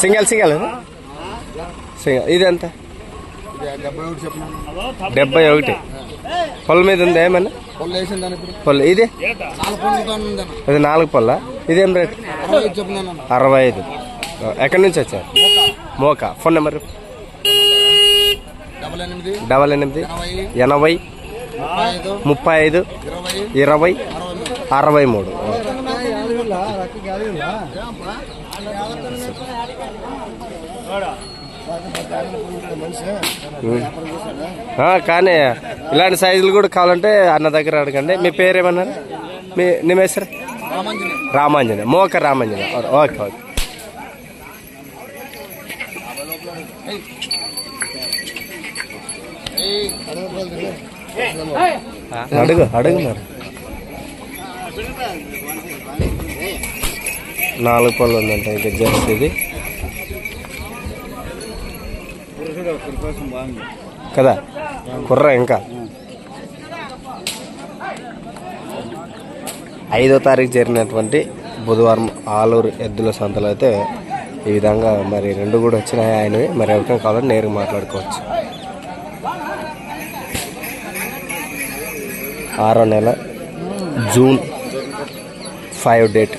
Single single single ఇది ఎంత 71 పొల మీద ఉంది ఏమన్నా పొల ఇది అది 4 పొల ఇదేం రేట్ 65 ఎక్కడి నుంచి వచ్చారు మోకా ఫోన్ నెంబర్ 88 80 35 20 63 కానీ ఇలాంటి సైజులు కూడా కావాలంటే అన్న దగ్గర అడగండి. మీ పేరేమన్నారు? నీ మేసరే రామాంజనే మోక రామాంజనే. ఓకే ఓకే అడుగు అడుగు మరి 4 పళ్ళు ఉందంట ఇంకా జస్ట్ ఇది కదా కుర్ర ఇంకా 5వ తారీఖు జరిగినటువంటి బుధవారం ఆలూరు ఎద్దుల సంతలో అయితే ఈ విధంగా మరి 2 కూడా వచ్చినాయి ఆయనవి. మరి ఎవరికైనా కావాలంటే నేరుగా మాట్లాడుకోవచ్చు. 6వ నెల జూన్ 5 డేట్